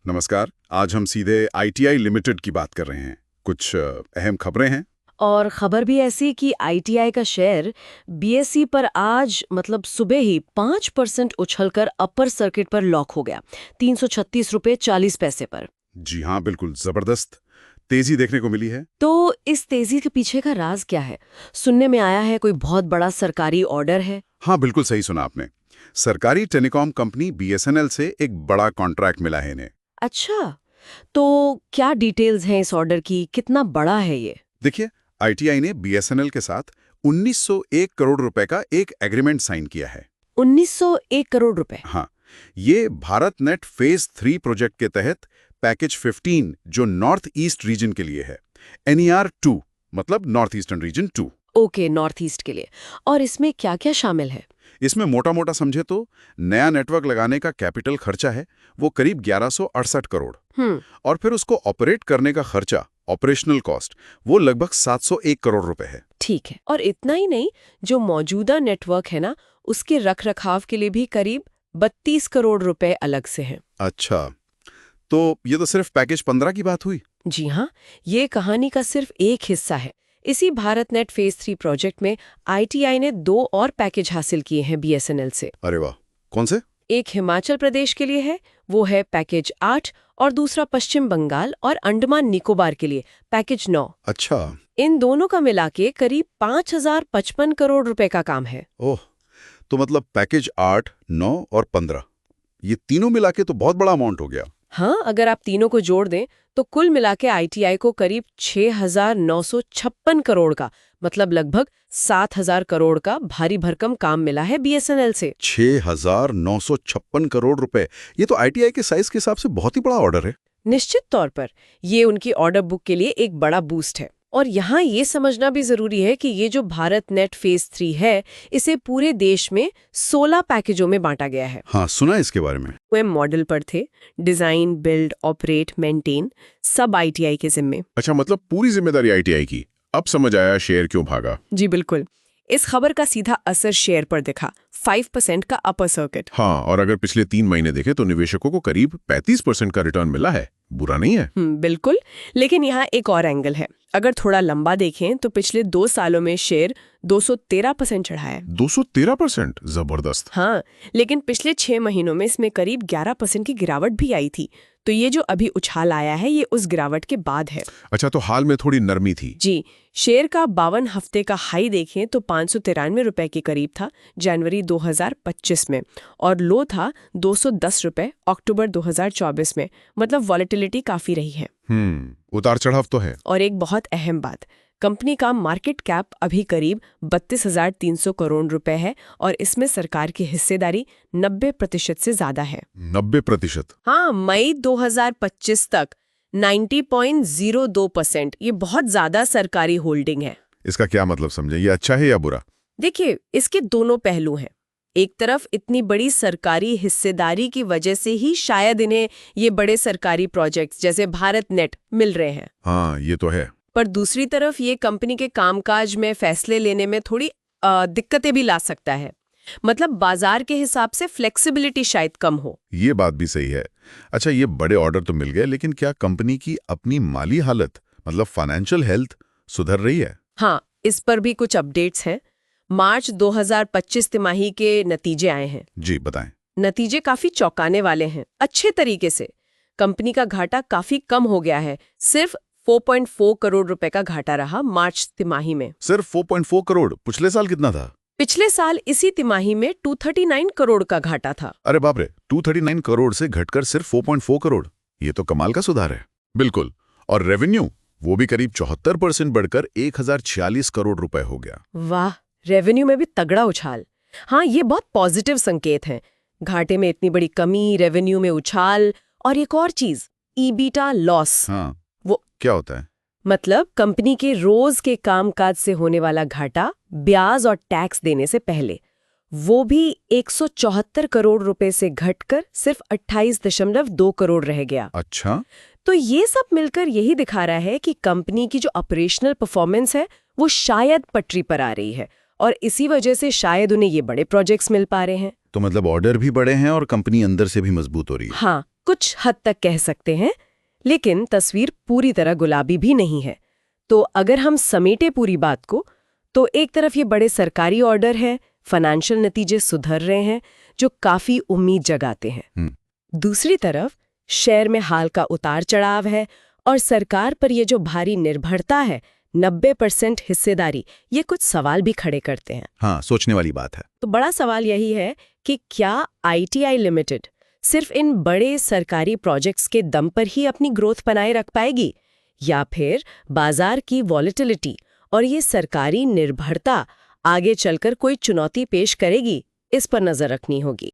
नमस्कार। आज हम सीधे आईटीआई लिमिटेड की बात कर रहे हैं। कुछ अहम खबरें हैं। और खबर भी ऐसी कि आईटीआई का शेयर बीएसई पर आज मतलब सुबह ही 5% उछलकर अपर सर्किट पर लॉक हो गया, 336 रुपये 40 पैसे पर। जी हाँ, बिल्कुल जबरदस्त तेजी देखने को मिली है। तो इस तेजी के पीछे का राज क्या है? सुनने में आया है कोई बहुत बड़ा सरकारी ऑर्डर है। हाँ, बिल्कुल सही सुना आपने। सरकारी टेलीकॉम कंपनी बीएसएनएल से एक बड़ा कॉन्ट्रैक्ट मिला है इन्हें। अच्छा, तो क्या डिटेल्स हैं इस ऑर्डर की? कितना बड़ा है ये? देखिए, आईटीआई ने बीएसएनएल के साथ 1901 करोड़ रुपए का एक एग्रीमेंट साइन किया है। 1901 करोड़ रुपए? हाँ, ये भारत नेट फेज 3 प्रोजेक्ट के तहत पैकेज 15 जो नॉर्थ ईस्ट रीजन के लिए है, NER 2 मतलब north eastern region 2। Okay, north east के लिए। और इसमें क्या क्या शामिल है? इसमें मोटा मोटा समझे तो नया नेटवर्क लगाने का कैपिटल खर्चा है वो करीब 1168 करोड़। और फिर उसको ऑपरेट करने का खर्चा, ऑपरेशनल कॉस्ट, वो लगभग 701 करोड़ रुपए है। ठीक है। और इतना ही नहीं, जो मौजूदा नेटवर्क है ना, उसके रखरखाव के लिए भी करीब 32 करोड़ रुपए अलग से हैं। अच्छा, तो ये तो सिर्फ पैकेज 15 की बात हुई। जी हाँ, ये कहानी का सिर्फ एक हिस्सा है। इसी भारत नेट फेज 3 प्रोजेक्ट में आईटीआई ने 2 और पैकेज हासिल किए हैं बीएसएनएल से। अरे वाह, कौन से? एक हिमाचल प्रदेश के लिए है, वो है पैकेज 8, और दूसरा पश्चिम बंगाल और अंडमान निकोबार के लिए पैकेज 9। अच्छा। इन दोनों का मिला के करीब 5055 करोड़ रुपए का काम है। ओह, तो मतलब पैकेज 8, 9 और 15, ये तीनों मिला के तो बहुत बड़ा अमाउंट हो गया। हाँ, अगर आप तीनों को जोड़ दें तो कुल मिला के आईटीआई को करीब 6956 करोड़ का, मतलब लगभग 7000 करोड़ का भारी भरकम काम मिला है बीएसएनएल से। 6956 करोड़ रुपए, ये तो आईटीआई के साइज के हिसाब से बहुत ही बड़ा ऑर्डर है। निश्चित तौर पर ये उनकी ऑर्डर बुक के लिए एक बड़ा बूस्ट है। और यहाँ ये समझना भी जरूरी है कि ये जो भारत नेट फेज 3 है, इसे पूरे देश में 16 पैकेजों में बांटा गया है। हाँ, सुना है इसके बारे में। वे मॉडल पर थे, डिजाइन, बिल्ड, ऑपरेट, मेंटेन, सब आईटीआई के जिम्मे। अच्छा, मतलब पूरी जिम्मेदारी आईटीआई की। अब समझ आया शेयर क्यों भागा। जी बिल्कुल। इस खबर का सीधा असर शेयर पर दिखा, 5% का अपर सर्किट। हाँ, और अगर पिछले 3 महीने देखें तो निवेशकों को करीब 35% का रिटर्न मिला है। बुरा नहीं है। बिल्कुल। लेकिन यहाँ एक और एंगल है। अगर थोड़ा लंबा देखें तो पिछले 2 सालों में शेयर 213% चढ़ा है। 213%? जबरदस्त। हाँ, लेकिन पिछले 6 महीनों में इसमें करीब 11% की गिरावट भी आई थी। तो ये जो अभी उछाल आया है, ये उस गिरावट के बाद है। अच्छा, तो हाल में थोड़ी नरमी थी। जी, शेयर का 52 हफ्ते का हाई देखें तो 593 रुपए के करीब था जनवरी 2025 में, और लो था 210 रुपए अक्टूबर 2024 में। मतलब वॉलेटिलिटी काफी रही है। उतार चढ़ाव तो है। और एक बहुत अहम बात, कंपनी का मार्केट कैप अभी करीब 32,300 करोड़ रुपए है, और इसमें सरकार की हिस्सेदारी 90% से ज्यादा है। 90%? हाँ, मई 2025 तक 90.02%। ये बहुत ज्यादा सरकारी होल्डिंग है। इसका क्या मतलब समझे, ये अच्छा है या बुरा? देखिए, इसके दोनों पहलू हैं। एक तरफ इतनी बड़ी सरकारी हिस्सेदारी की वजह से ही शायद इन्हें ये बड़े सरकारी प्रोजेक्ट्स जैसे भारत नेट मिल रहे हैं। हाँ, ये तो है। पर दूसरी तरफ ये कंपनी के कामकाज में फैसले लेने में थोड़ी दिक्कतें भी ला सकता है। मतलब बाजार के हिसाब से फ्लेक्सिबिलिटी शायद कम हो। ये बात भी सही है। अच्छा, ये बड़े ऑर्डर तो मिल गए, लेकिन क्या कंपनी की अपनी माली हालत, मतलब फाइनेंशियल हेल्थ, सुधर रही है? हाँ, इस पर भी कुछ अपडेट्स हैं। मार्च 2025 तिमाही के नतीजे आए हैं। जी बताएं। नतीजे काफी चौंकाने वाले हैं। अच्छे तरीके से कंपनी का घाटा काफी कम हो गया है। सिर्फ 4.4 करोड़ रुपए का घाटा रहा मार्च तिमाही में। सिर्फ 4.4 करोड़? पिछले साल कितना था? पिछले साल इसी तिमाही में 239 करोड़ का घाटा था। अरे बाप रे, 239 करोड़ से घटकर सिर्फ 4.4 करोड़। ये तो कमाल का सुधार है। बिल्कुल। और रेवेन्यू, वो भी करीब 74% बढ़कर 1046 करोड़ रुपए हो गया। वाह, रेवेन्यू में भी तगड़ा उछाल। हाँ, ये बहुत पॉजिटिव संकेत हैं। घाटे में इतनी बड़ी कमी, रेवेन्यू में उछाल, और एक और चीज, ईबीटा लॉस। हाँ, वो क्या होता है? मतलब कंपनी के रोज के कामकाज से होने वाला घाटा ब्याज और टैक्स देने से पहले, वो भी 174 करोड़ रुपए से घटकर सिर्फ 28.2 करोड़ रह गया। अच्छा, तो ये सब मिलकर यही दिखा रहा है कि कंपनी की जो ऑपरेशनल परफॉर्मेंस है वो शायद पटरी पर आ रही है, और इसी वजह से शायद उन्हें ये बड़े प्रोजेक्ट्स मिल पा रहे हैं। तो मतलब ऑर्डर भी बड़े हैं और कंपनी अंदर से भी मजबूत हो रही है। हाँ, कुछ हद तक कह सकते हैं, लेकिन तस्वीर पूरी तरह गुलाबी भी नहीं है। तो अगर हम समेटे पूरी बात को, तो एक तरफ ये बड़े सरकारी ऑर्डर हैं, फाइनेंशियल नतीजे सुधर रहे हैं जो काफी उम्मीद जगाते हैं। दूसरी तरफ शेयर में हाल का उतार चढ़ाव है और सरकार पर ये जो भारी निर्भरता है, 90% हिस्सेदारी, ये कुछ सवाल भी खड़े करते हैं। हाँ, सोचने वाली बात है। तो बड़ा सवाल यही है कि क्या ITI लिमिटेड सिर्फ इन बड़े सरकारी प्रोजेक्ट्स के दम पर ही अपनी ग्रोथ बनाए रख पाएगी, या फिर बाजार की वॉलेटिलिटी और ये सरकारी निर्भरता आगे चलकर कोई चुनौती पेश करेगी? इस पर नजर रखनी होगी।